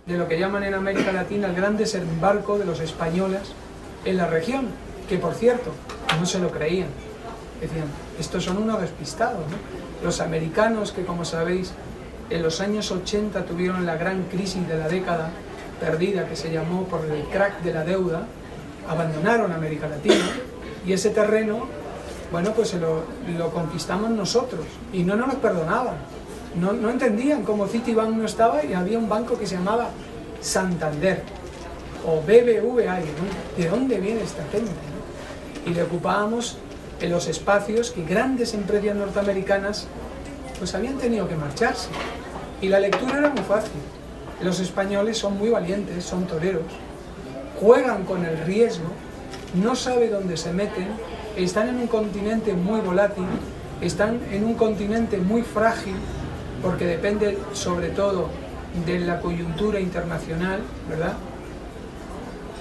de lo que llaman en América Latina el gran desembarco de los españoles en la región, que por cierto, no se lo creían. Decían, estos son unos despistados, ¿no? Los americanos, que como sabéis, en los años 80 tuvieron la gran crisis de la década perdida, que se llamó por el crack de la deuda, abandonaron América Latina, y ese terreno, bueno, pues lo conquistamos nosotros, y no nos lo perdonaban. No entendían cómo Citibank no estaba y había un banco que se llamaba Santander, o BBVA, ¿no? ¿De dónde viene esta gente, no? Y le ocupábamos en los espacios que grandes empresas norteamericanas pues habían tenido que marcharse. Y la lectura era muy fácil. Los españoles son muy valientes, son toreros, juegan con el riesgo, no saben dónde se meten, están en un continente muy volátil, están en un continente muy frágil, porque depende sobre todo de la coyuntura internacional, ¿verdad?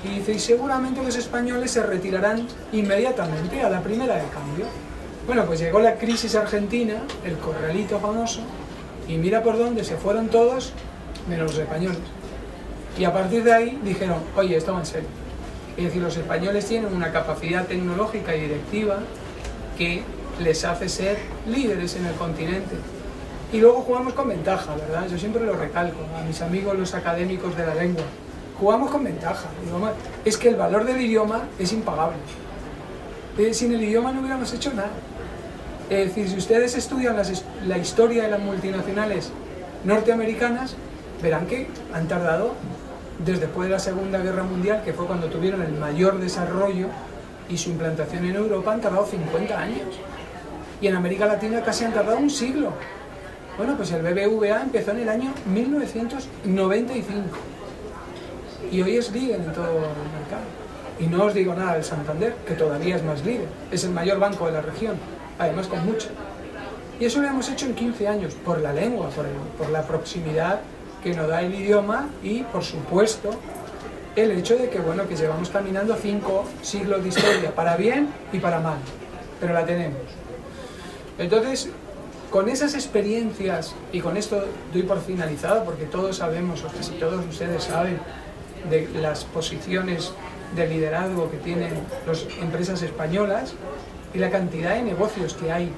Y dice, y seguramente los españoles se retirarán inmediatamente a la primera de cambio. Bueno, pues llegó la crisis argentina, el corralito famoso, y mira por dónde se fueron todos, menos los españoles. Y a partir de ahí dijeron, oye, esto va en serio. Es decir, los españoles tienen una capacidad tecnológica y directiva que les hace ser líderes en el continente. Y luego jugamos con ventaja, ¿verdad? Yo siempre lo recalco a mis amigos los académicos de la lengua. Jugamos con ventaja. Es que el valor del idioma es impagable. Sin el idioma no hubiéramos hecho nada. Es decir, si ustedes estudian la historia de las multinacionales norteamericanas, verán que han tardado, desde después de la Segunda Guerra Mundial, que fue cuando tuvieron el mayor desarrollo y su implantación en Europa, han tardado 50 años. Y en América Latina casi han tardado un siglo. Bueno, pues el BBVA empezó en el año 1995 y hoy es líder en todo el mercado. Y no os digo nada del Santander, que todavía es más líder, es el mayor banco de la región, además con mucho. Y eso lo hemos hecho en 15 años, por la lengua, por la proximidad que nos da el idioma y, por supuesto, el hecho de que, bueno, que llevamos caminando 5 siglos de historia, para bien y para mal, pero la tenemos. Entonces, con esas experiencias, y con esto doy por finalizado, porque todos sabemos, o casi todos ustedes saben, de las posiciones de liderazgo que tienen las empresas españolas y la cantidad de negocios que hay,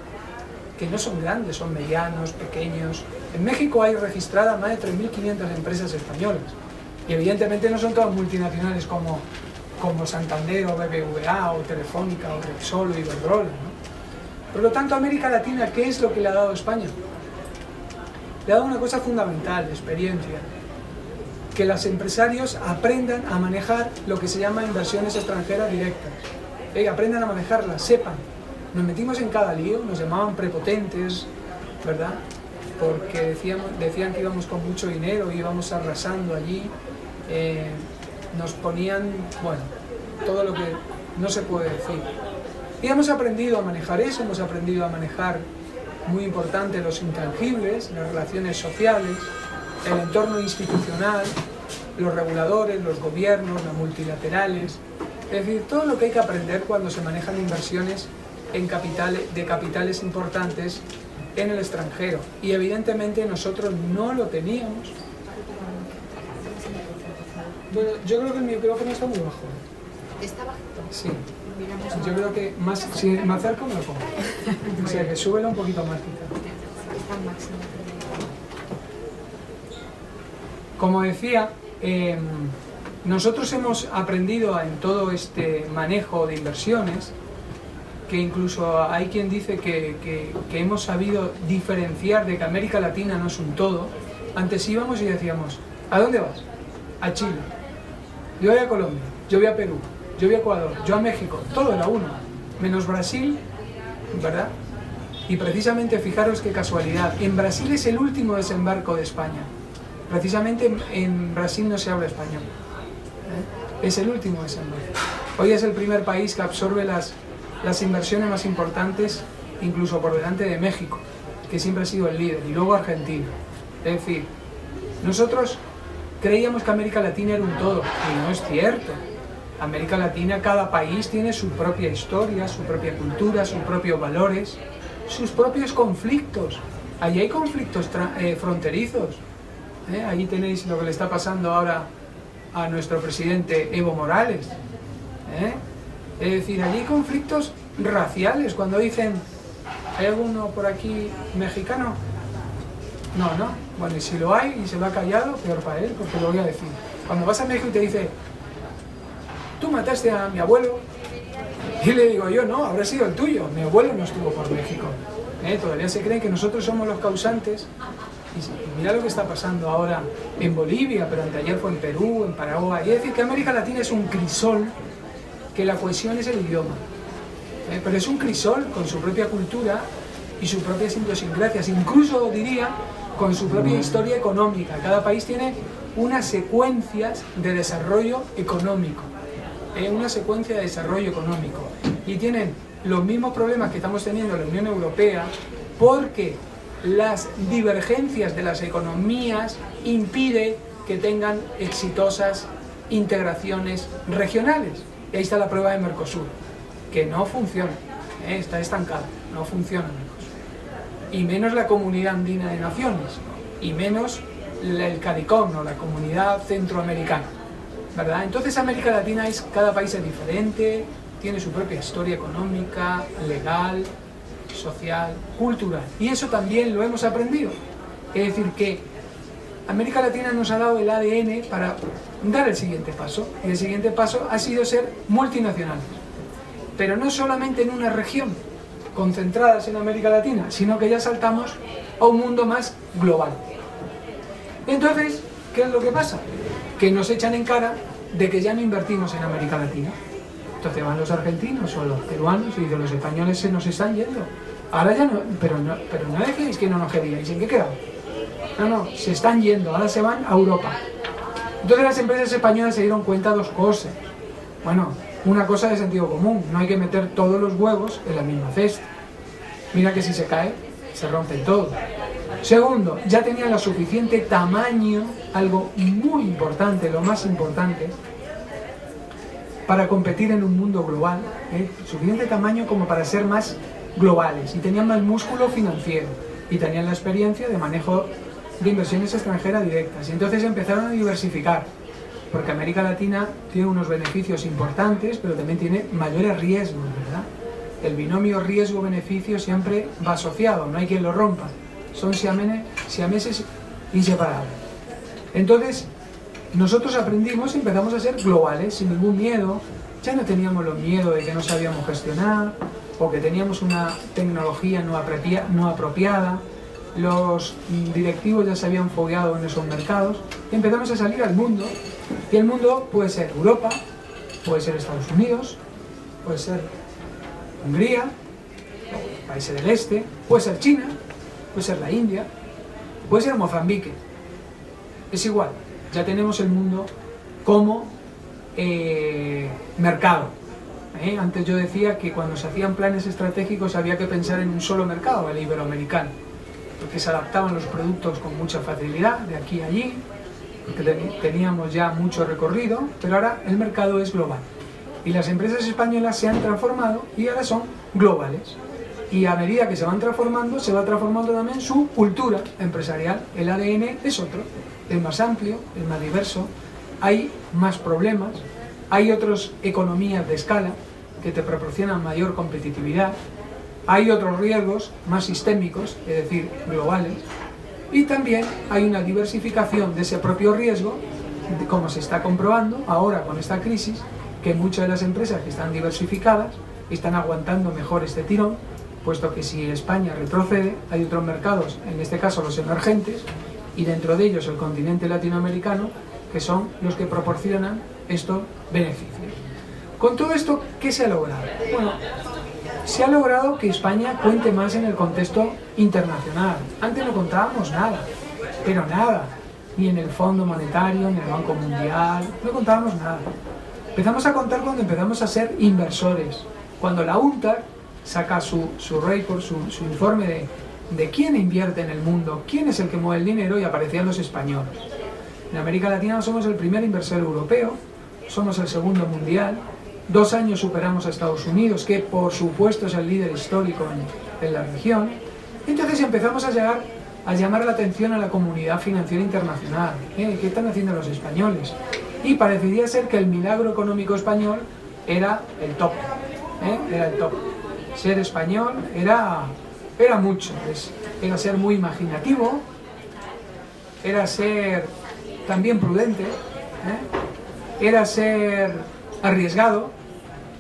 que no son grandes, son medianos, pequeños. En México hay registradas más de 3.500 empresas españolas, y evidentemente no son todas multinacionales como Santander o BBVA o Telefónica o Repsol o Iberdrola, ¿no? Por lo tanto, América Latina, ¿qué es lo que le ha dado a España? Le ha dado una cosa fundamental, experiencia, que los empresarios aprendan a manejar lo que se llama inversiones extranjeras directas. Aprendan a manejarlas, sepan. Nos metimos en cada lío, nos llamaban prepotentes, ¿verdad? Porque decían que íbamos con mucho dinero, íbamos arrasando allí, nos ponían, bueno, todo lo que no se puede decir. Y hemos aprendido a manejar eso, hemos aprendido a manejar, muy importante, los intangibles, las relaciones sociales, el entorno institucional, los reguladores, los gobiernos, las multilaterales, es decir, todo lo que hay que aprender cuando se manejan inversiones de capitales importantes en el extranjero. Y evidentemente nosotros no lo teníamos. Bueno, yo creo que el micrófono está muy bajo. ¿Está bajito? Sí. Yo creo que más, si me acerco me lo pongo. O sea que súbelo un poquito más quizá. Está máximo. Como decía, nosotros hemos aprendido en todo este manejo de inversiones, que incluso hay quien dice que hemos sabido diferenciar de que América Latina no es un todo. Antes íbamos y decíamos, ¿a dónde vas? A Chile. Yo voy a Colombia, yo voy a Perú, yo voy a Ecuador, yo a México, todo era uno, menos Brasil, ¿verdad? Y precisamente, fijaros qué casualidad, en Brasil es el último desembarco de España. Precisamente en Brasil no se habla español. Es el último desembarco. Hoy es el primer país que absorbe las inversiones más importantes, incluso por delante de México, que siempre ha sido el líder, y luego Argentina. Es decir, nosotros creíamos que América Latina era un todo, y no es cierto. América Latina, cada país tiene su propia historia, su propia cultura, sus propios valores, sus propios conflictos. Allí hay conflictos fronterizos. Allí tenéis lo que le está pasando ahora a nuestro presidente Evo Morales. Es decir, allí hay conflictos raciales. Cuando dicen, ¿hay alguno por aquí mexicano? No. Bueno, y si lo hay y se lo ha callado, peor para él, porque lo voy a decir. Cuando vas a México y te dice, tú mataste a mi abuelo, y le digo yo, no, habrá sido el tuyo, mi abuelo no estuvo por México. Todavía se creen que nosotros somos los causantes. Y mira lo que está pasando ahora en Bolivia, pero anteayer fue en Perú, en Paraguay. Es decir, que América Latina es un crisol, que la cohesión es el idioma. Pero es un crisol con su propia cultura y sus propias idiosincrasias, incluso diría con su propia historia económica. Cada país tiene unas secuencias de desarrollo económico. Una secuencia de desarrollo económico. Y tienen los mismos problemas que estamos teniendo en la Unión Europea, porque las divergencias de las economías impiden que tengan exitosas integraciones regionales. Y ahí está la prueba de Mercosur, que no funciona, está estancada, no funciona Mercosur. Y menos la Comunidad Andina de Naciones, y menos el CARICOM, ¿no? La Comunidad Centroamericana, ¿verdad? Entonces América Latina cada país es diferente, tiene su propia historia económica, legal, social, cultural, y eso también lo hemos aprendido. Es decir, que América Latina nos ha dado el ADN para dar el siguiente paso, y el siguiente paso ha sido ser multinacionales, pero no solamente en una región concentradas en América Latina, sino que ya saltamos a un mundo más global. Entonces, ¿qué es lo que pasa? Que nos echan en cara de que ya no invertimos en América Latina. Entonces van los argentinos o los peruanos y dicen, los españoles se nos están yendo. Ahora ya no, pero no decíais que no nos queríais. ¿En qué quedamos? No, se están yendo, ahora se van a Europa. Entonces las empresas españolas se dieron cuenta de dos cosas. Bueno, una cosa de sentido común, no hay que meter todos los huevos en la misma cesta. Mira que si se cae, se rompen todos. Segundo, ya tenían lo suficiente tamaño, algo muy importante, lo más importante, para competir en un mundo global, suficiente tamaño como para ser más globales, y tenían más músculo financiero, y tenían la experiencia de manejo de inversiones extranjeras directas, y entonces empezaron a diversificar, porque América Latina tiene unos beneficios importantes, pero también tiene mayores riesgos, ¿verdad? El binomio riesgo-beneficio siempre va asociado, no hay quien lo rompa, son siameses inseparables. Entonces, nosotros aprendimos y empezamos a ser globales, sin ningún miedo. Ya no teníamos los miedos de que no sabíamos gestionar, o que teníamos una tecnología no apropiada. Los directivos ya se habían fogueado en esos mercados. Y empezamos a salir al mundo. Y el mundo puede ser Europa, puede ser Estados Unidos, puede ser Hungría, países del este, puede ser China, puede ser la India, puede ser Mozambique. Es igual. Ya tenemos el mundo como mercado. Antes yo decía que cuando se hacían planes estratégicos había que pensar en un solo mercado, el iberoamericano, porque se adaptaban los productos con mucha facilidad de aquí a allí, porque teníamos ya mucho recorrido, pero ahora el mercado es global. Y las empresas españolas se han transformado y ahora son globales. Y a medida que se van transformando, se va transformando también su cultura empresarial. El ADN es otro, es más amplio, es más diverso, hay más problemas, hay otras economías de escala que te proporcionan mayor competitividad, hay otros riesgos más sistémicos, es decir, globales, y también hay una diversificación de ese propio riesgo, como se está comprobando ahora con esta crisis, que muchas de las empresas que están diversificadas están aguantando mejor este tirón, puesto que si España retrocede, hay otros mercados, en este caso los emergentes, y dentro de ellos el continente latinoamericano, que son los que proporcionan estos beneficios. Con todo esto, ¿qué se ha logrado? Bueno, se ha logrado que España cuente más en el contexto internacional. Antes no contábamos nada, pero nada, ni en el Fondo Monetario, ni en el Banco Mundial, no contábamos nada. Empezamos a contar cuando empezamos a ser inversores, cuando la UNCTAD saca su report, su informe de quién invierte en el mundo, quién es el que mueve el dinero, y aparecían los españoles. En América Latina somos el primer inversor europeo, somos el segundo mundial, 2 años superamos a Estados Unidos, que por supuesto es el líder histórico en la región. Entonces empezamos a llegar a llamar la atención a la comunidad financiera internacional. ¿Qué están haciendo los españoles? Y parecería ser que el milagro económico español era el top. Era el top. Ser español era mucho. Era ser muy imaginativo, era ser también prudente, era ser arriesgado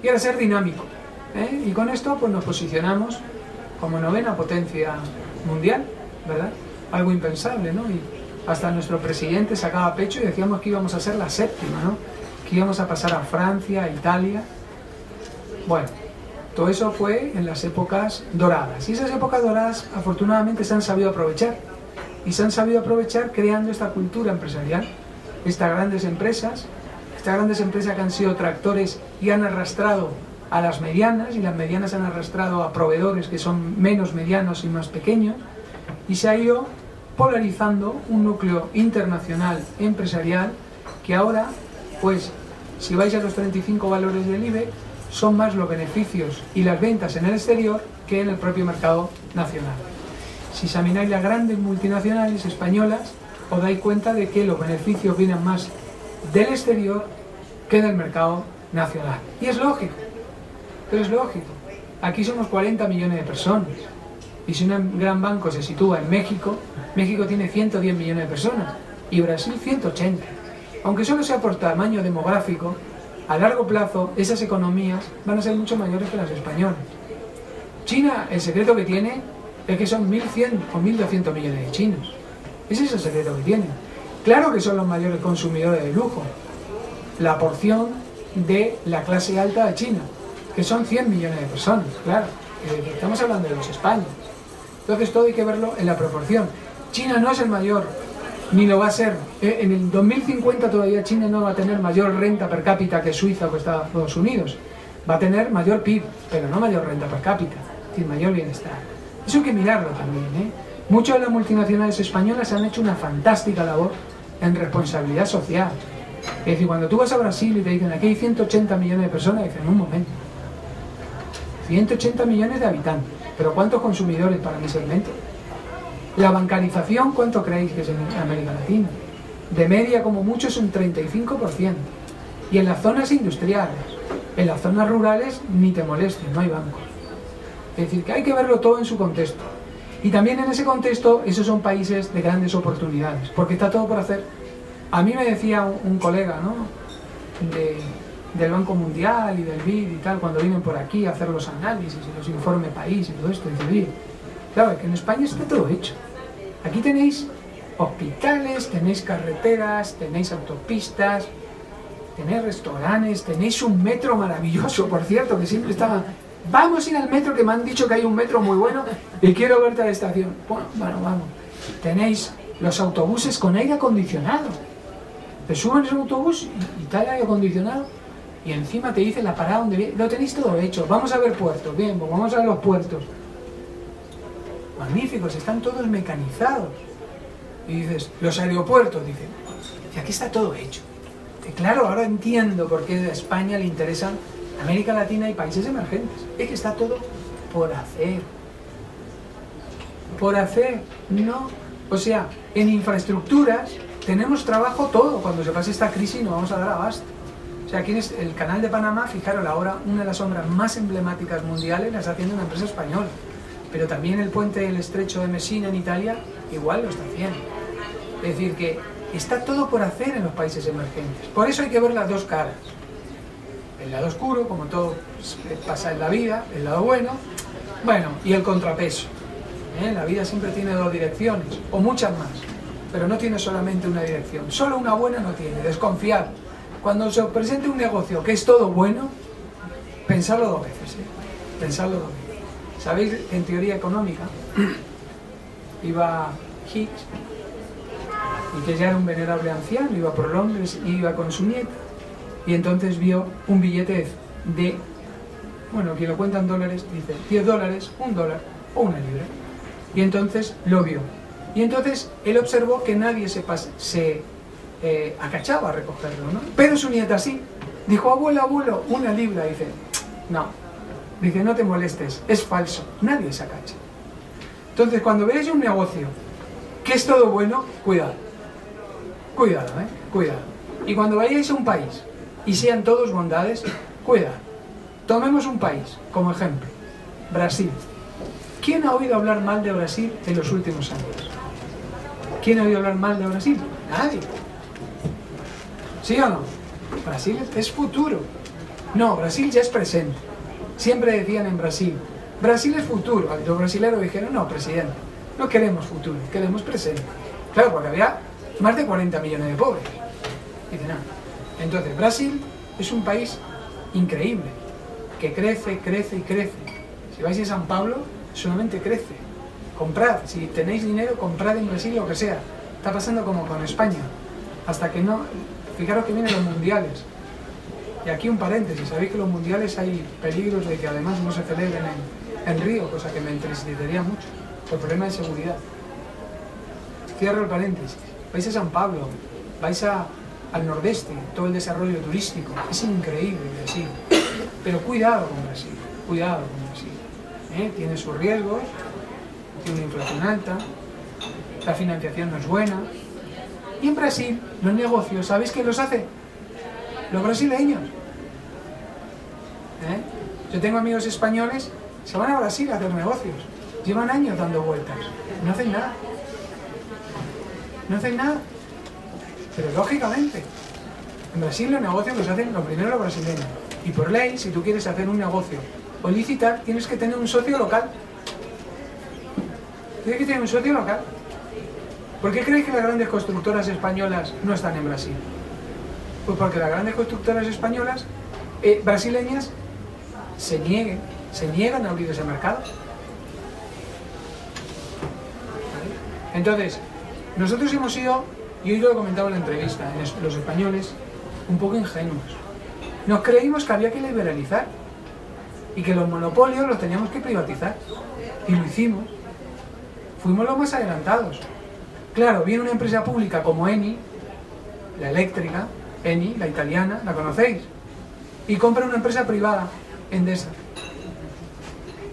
y era ser dinámico. Y con esto pues nos posicionamos como 9ª potencia mundial, ¿verdad? Algo impensable, ¿no? Y hasta nuestro presidente sacaba pecho y decíamos que íbamos a ser la 7ª, ¿no? Que íbamos a pasar a Francia, a Italia. Bueno, todo eso fue en las épocas doradas. Y esas épocas doradas afortunadamente se han sabido aprovechar. Y se han sabido aprovechar creando esta cultura empresarial. Estas grandes empresas que han sido tractores y han arrastrado a las medianas, y las medianas han arrastrado a proveedores que son menos medianos y más pequeños, y se ha ido polarizando un núcleo internacional empresarial que ahora, pues, si vais a los 35 valores del IBEX, son más los beneficios y las ventas en el exterior que en el propio mercado nacional. Si examináis las grandes multinacionales españolas, os dais cuenta de que los beneficios vienen más del exterior que del mercado nacional. Y es lógico, pero es lógico. Aquí somos 40 millones de personas. Y si un gran banco se sitúa en México, México tiene 110 millones de personas y Brasil 180. Aunque solo sea por tamaño demográfico, a largo plazo esas economías van a ser mucho mayores que las españolas. China, el secreto que tiene es que son 1.100 o 1.200 millones de chinos. Ese es el secreto que tienen. Claro que son los mayores consumidores de lujo. La porción de la clase alta de China, que son 100 millones de personas, claro. Estamos hablando de los españoles. Entonces todo hay que verlo en la proporción. China no es el mayor, ni lo va a ser. En el 2050 todavía China no va a tener mayor renta per cápita que Suiza o que Estados Unidos. Va a tener mayor PIB, pero no mayor renta per cápita, es decir, mayor bienestar. Eso hay que mirarlo también. Muchas de las multinacionales españolas han hecho una fantástica labor en responsabilidad social. Es decir, cuando tú vas a Brasil y te dicen aquí hay 180 millones de personas, dicen, un momento, 180 millones de habitantes, pero ¿cuántos consumidores para mi segmento? La bancarización, ¿cuánto creéis que es en América Latina? De media, como mucho, es un 35%. Y en las zonas industriales, en las zonas rurales, ni te molestes, no hay bancos. Es decir, que hay que verlo todo en su contexto. Y también en ese contexto, esos son países de grandes oportunidades, porque está todo por hacer. A mí me decía un colega, ¿no?, del Banco Mundial y del BID y tal, cuando vienen por aquí a hacer los análisis y los informes país y todo esto, dice, oye, claro, es que en España está todo hecho. Aquí tenéis hospitales, tenéis carreteras, tenéis autopistas, tenéis restaurantes, tenéis un metro maravilloso, por cierto, que siempre estaban, vamos a ir al metro, que me han dicho que hay un metro muy bueno y quiero verte a la estación. Bueno, vamos. Tenéis los autobuses con aire acondicionado. Te suben en el autobús y está el aire acondicionado y encima te dicen la parada donde viene. Lo tenéis todo hecho. Vamos a ver puertos. Bien, pues vamos a ver los puertos. Magníficos, están todos mecanizados. Y dices, los aeropuertos, dicen, y aquí está todo hecho. Y claro, ahora entiendo por qué a España le interesan América Latina y países emergentes. Es que está todo por hacer. Por hacer, no. O sea, en infraestructuras tenemos trabajo todo. Cuando se pase esta crisis nos vamos a dar abasto. O sea, aquí en el canal de Panamá, fijaros, ahora una de las obras más emblemáticas mundiales la está haciendo una empresa española. Pero también el puente del estrecho de Messina en Italia igual lo está haciendo. Es decir, que está todo por hacer en los países emergentes. Por eso hay que ver las dos caras. El lado oscuro, como todo pasa en la vida, el lado bueno, y el contrapeso. La vida siempre tiene dos direcciones, o muchas más, pero no tiene solamente una dirección. Solo una buena no tiene, desconfiad. Cuando se os presente un negocio que es todo bueno, pensadlo dos veces, pensadlo dos veces. Sabéis que en teoría económica iba Higgs, y que ya era un venerable anciano, iba por Londres, iba con su nieta, y entonces vio un billete de, quien lo cuenta en dólares, dice $10, $1 o una libra. Y entonces lo vio. Y entonces él observó que nadie se acachaba a recogerlo, ¿no? Pero su nieta sí. Dijo, abuelo, una libra. Dice, no. Dice, no te molestes, es falso. Nadie se agacha. Entonces, cuando veáis un negocio ¿Que es todo bueno? Cuidado. Cuidado, cuidado. Y cuando vayáis a un país y sean todos bondades, cuidado. Tomemos un país como ejemplo, Brasil. ¿Quién ha oído hablar mal de Brasil en los últimos años? ¿Quién ha oído hablar mal de Brasil? Nadie. ¿Sí o no? Brasil es futuro. No, Brasil ya es presente. Siempre decían en Brasil, Brasil es futuro. Los brasileños dijeron, no, presidente, no queremos futuro, queremos presente. Claro, porque había más de 40 millones de pobres. Dice, no. Entonces, Brasil es un país increíble, que crece, crece y crece. Si vais a San Pablo, solamente crece. Comprad, si tenéis dinero, comprad en Brasil lo que sea. Está pasando como con España. Hasta que no... Fijaros que vienen los mundiales. Y aquí un paréntesis, sabéis que los mundiales hay peligros de que además no se celebren en Río, cosa que me entristecería mucho, por problema de seguridad. Cierro el paréntesis. Vais a San Pablo, vais al nordeste, todo el desarrollo turístico, es increíble Brasil. Pero cuidado con Brasil, cuidado con Brasil. Tiene sus riesgos, tiene una inflación alta, la financiación no es buena. Y en Brasil, los negocios, ¿sabéis quién los hace? Los brasileños. Yo tengo amigos españoles, se van a Brasil a hacer negocios, llevan años dando vueltas, no hacen nada. No hacen nada. Pero lógicamente, en Brasil los negocios los hacen lo primero los brasileños. Y por ley, si tú quieres hacer un negocio o licitar, tienes que tener un socio local. Tienes que tener un socio local. ¿Por qué creéis que las grandes constructoras españolas no están en Brasil? Pues porque las grandes constructoras españolas, brasileñas, se niegan a abrir ese mercado. Entonces, nosotros hemos sido, y hoy lo he comentado en la entrevista, los españoles, un poco ingenuos. Nos creímos que había que liberalizar y que los monopolios los teníamos que privatizar. Y lo hicimos. Fuimos los más adelantados. Claro, viene una empresa pública como Eni, la eléctrica, Eni, la italiana, ¿la conocéis? Y compra una empresa privada, Endesa.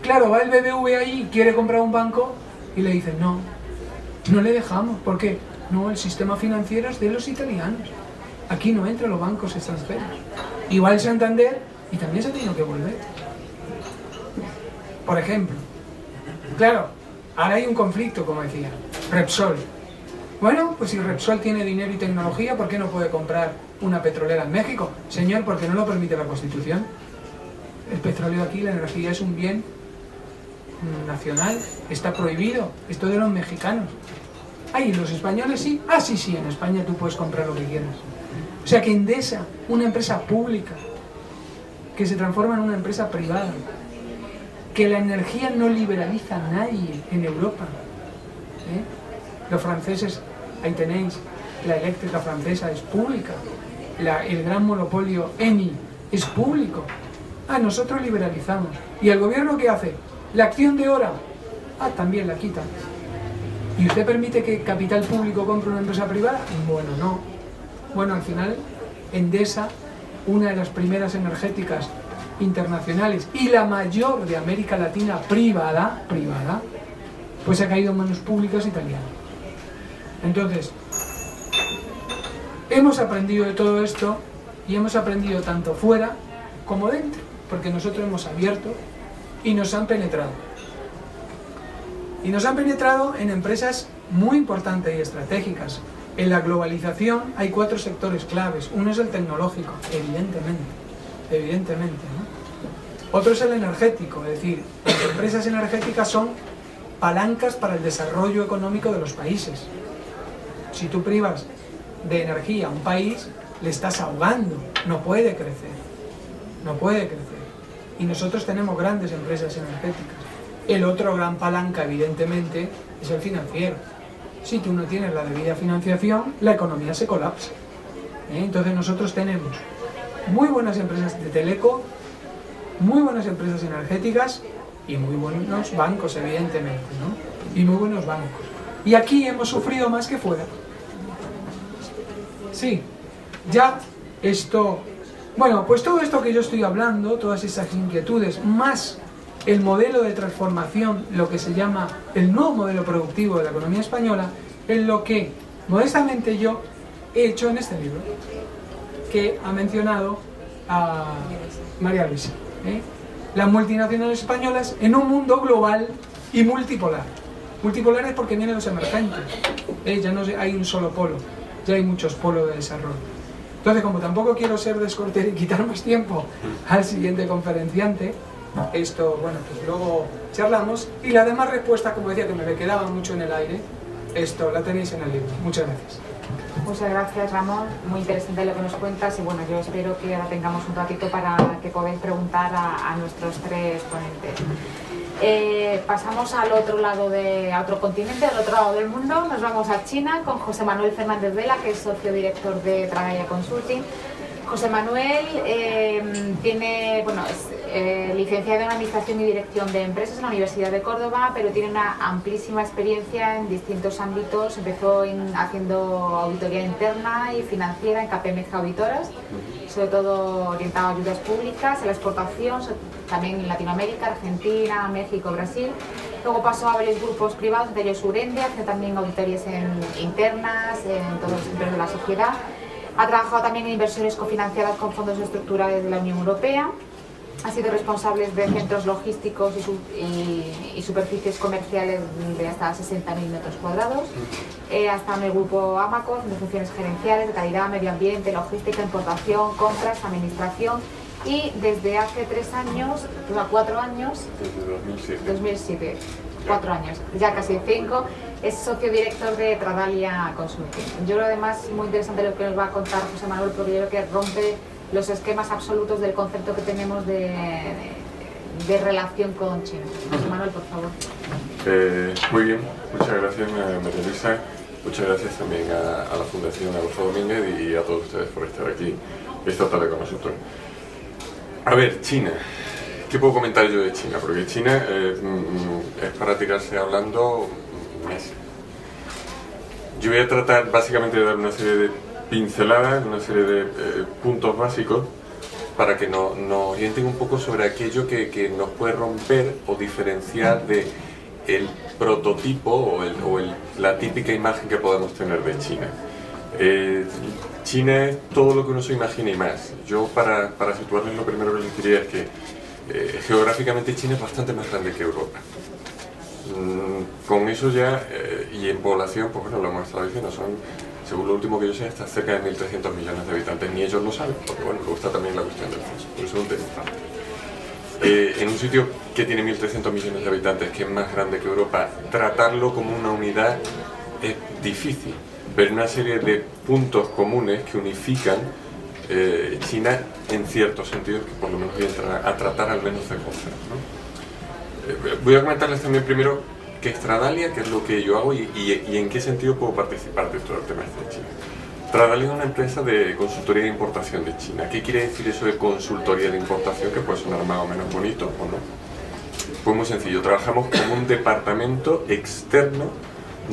Claro, va el BBVA ahí y quiere comprar un banco y le dicen, no, no le dejamos. ¿Por qué? No, el sistema financiero es de los italianos. Aquí no entran los bancos extranjeros. Igual Santander, y también se ha tenido que volver. Por ejemplo. Claro, ahora hay un conflicto, como decía. Repsol. Bueno, pues si Repsol tiene dinero y tecnología, ¿por qué no puede comprar una petrolera en México? Señor, porque no lo permite la Constitución. El petróleo aquí, la energía es un bien nacional, está prohibido, esto de los mexicanos. Ay, los españoles sí. Ah, sí, sí, en España tú puedes comprar lo que quieras. O sea que Endesa, una empresa pública, que se transforma en una empresa privada, que la energía no liberaliza a nadie en Europa. Los franceses, ahí tenéis, la eléctrica francesa es pública, el gran monopolio Eni es público. Ah, nosotros liberalizamos. ¿Y el gobierno qué hace? La acción de hora, también la quita. ¿Y usted permite que capital público compre una empresa privada? Bueno, no. Bueno, al final, Endesa, una de las primeras energéticas internacionales y la mayor de América Latina privada, pues ha caído en manos públicas italianas. Entonces, hemos aprendido de todo esto y hemos aprendido tanto fuera como dentro, porque nosotros hemos abierto y nos han penetrado. Y nos han penetrado en empresas muy importantes y estratégicas. En la globalización hay 4 sectores claves. Uno es el tecnológico, evidentemente, ¿no? Otro es el energético, es decir, las empresas energéticas son palancas para el desarrollo económico de los países. Si tú privas de energía a un país, le estás ahogando, no puede crecer, no puede crecer. Y nosotros tenemos grandes empresas energéticas. El otro gran palanca, evidentemente, es el financiero. Si tú no tienes la debida financiación, la economía se colapsa. Entonces nosotros tenemos muy buenas empresas de teleco, muy buenas empresas energéticas y muy buenos bancos, evidentemente, ¿no? Y muy buenos bancos. Y aquí hemos sufrido más que fuera. Sí, ya esto... Bueno, pues todo esto que yo estoy hablando, todas esas inquietudes, más el modelo de transformación, lo que se llama el nuevo modelo productivo de la economía española, en lo que modestamente yo he hecho en este libro, que ha mencionado a María Luisa, las multinacionales españolas en un mundo global y multipolar. Multipolar es porque vienen los emergentes, ya no hay un solo polo, ya hay muchos polos de desarrollo. Entonces, como tampoco quiero ser descortés y quitar más tiempo al siguiente conferenciante, esto, bueno, pues luego charlamos, y la demás respuesta, como decía, que me quedaba mucho en el aire, esto la tenéis en el libro. Muchas gracias. Muchas gracias, Ramón, muy interesante lo que nos cuentas, y bueno, yo espero que ahora tengamos un ratito para que podáis preguntar a nuestros tres ponentes. Pasamos al otro lado a otro continente, al otro lado del mundo. Nos vamos a China con José Manuel Fernández Vela, que es socio director de Tradalia Consulting. José Manuel tiene, bueno, es licenciado en Administración y Dirección de Empresas en la Universidad de Córdoba, pero tiene una amplísima experiencia en distintos ámbitos. Empezó haciendo auditoría interna y financiera en KPMG Auditoras, sobre todo orientado a ayudas públicas, a la exportación, también en Latinoamérica, Argentina, México, Brasil. Luego pasó a varios grupos privados, entre ellos Urende, hace también auditorías internas en todos los sectores de la sociedad. Ha trabajado también en inversiones cofinanciadas con fondos estructurales de la Unión Europea. Ha sido responsable de centros logísticos y superficies comerciales de hasta 60.000 metros cuadrados. Ha estado en el grupo Amacos, de funciones gerenciales, de calidad, medio ambiente, logística, importación, compras, administración. Y desde hace 4 años, desde 2007, 4 años, ya casi 5, es socio director de Tradalia Consulting. Yo creo además muy interesante lo que nos va a contar José Manuel, porque yo creo que rompe los esquemas absolutos del concepto que tenemos de relación con China. José Manuel, por favor. Muy bien, muchas gracias, María Luisa. Muchas gracias también a la Fundación Adolfo Domínguez y a todos ustedes por estar aquí esta tarde con nosotros. A ver, China. ¿Qué puedo comentar yo de China? Porque China es para tirarse hablando meses. Yo voy a tratar básicamente de dar una serie de pinceladas, una serie de puntos básicos para que nos orienten un poco sobre aquello que nos puede romper o diferenciar de el prototipo o la típica imagen que podemos tener de China. China es todo lo que uno se imagina y más. Yo para situarles, lo primero que les diría es que geográficamente China es bastante más grande que Europa. Con eso ya, y en población, pues bueno, lo hemos estado diciendo, son, según lo último que yo sé, está cerca de 1.300 millones de habitantes, ni ellos lo saben, porque bueno, luego está también la cuestión del censo, pero eso es un tema aparte. En un sitio que tiene 1.300 millones de habitantes, que es más grande que Europa, tratarlo como una unidad es difícil, ver una serie de puntos comunes que unifican China en ciertos sentidos, que por lo menos voy a tratar al menos de conocer, ¿no? Voy a comentarles también primero qué es Tradalia, qué es lo que yo hago y en qué sentido puedo participar de todo el tema de China. Tradalia es una empresa de consultoría de importación de China. ¿Qué quiere decir eso de consultoría de importación? Que puede sonar más o menos bonito o no. Pues muy sencillo, trabajamos como un departamento externo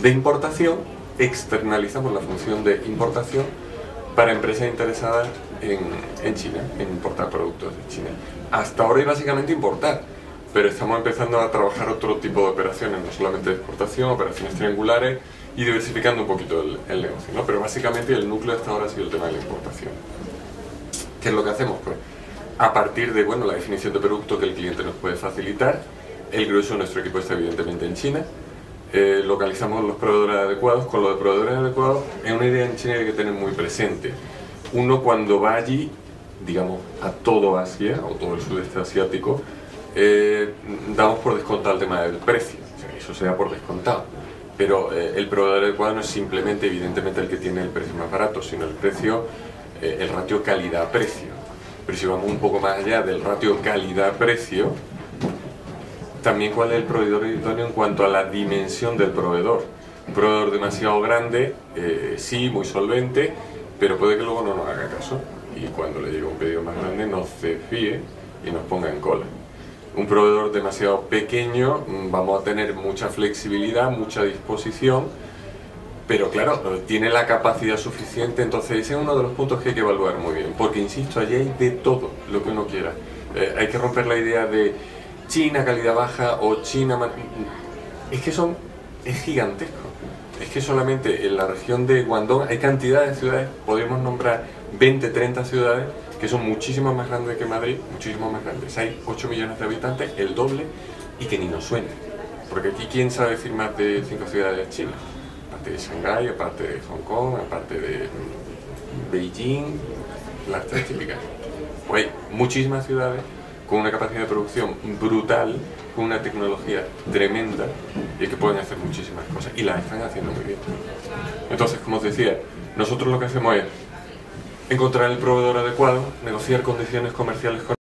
de importación, externalizamos la función de importación para empresas interesadas en China, en importar productos de China. Hasta ahora y básicamente importar, pero estamos empezando a trabajar otro tipo de operaciones, no solamente de exportación, operaciones triangulares y diversificando un poquito el negocio, ¿no? Pero básicamente el núcleo hasta ahora ha sido el tema de la importación. ¿Qué es lo que hacemos? Pues a partir de, bueno, la definición de producto que el cliente nos puede facilitar, el grueso de nuestro equipo está evidentemente en China, localizamos los proveedores adecuados. Con los de proveedores adecuados es una idea en China que hay que tener muy presente. Uno cuando va allí, digamos, a todo Asia o todo el sudeste asiático, damos por descontado el tema del precio, o sea, eso se da por descontado, pero el proveedor adecuado no es simplemente, evidentemente, el que tiene el precio más barato, sino el precio, el ratio calidad-precio. Pero si vamos un poco más allá del ratio calidad-precio, también cuál es el proveedor idóneo en cuanto a la dimensión del proveedor. Un proveedor demasiado grande, sí, muy solvente, pero puede que luego no nos haga caso y cuando le llegue un pedido más grande nos desvíe y nos ponga en cola. Un proveedor demasiado pequeño, vamos a tener mucha flexibilidad, mucha disposición, pero claro, tiene la capacidad suficiente. Entonces ese es uno de los puntos que hay que evaluar muy bien, porque insisto, allí hay de todo lo que uno quiera. Hay que romper la idea de China calidad baja o China... Es que es gigantesco. es que solamente en la región de Guangdong hay cantidad de ciudades, podemos nombrar 20, 30 ciudades que son muchísimo más grandes que Madrid, muchísimo más grandes. Hay 8 millones de habitantes, el doble, y que ni nos suena. Porque aquí, ¿quién sabe decir más de 5 ciudades chinas? Aparte de Shanghái, aparte de Hong Kong, aparte de Beijing, las 3 típicas. Pues hay muchísimas ciudades con una capacidad de producción brutal, con una tecnología tremenda y que pueden hacer muchísimas cosas y las están haciendo muy bien. Entonces, como os decía, nosotros lo que hacemos es encontrar el proveedor adecuado, negociar condiciones comerciales con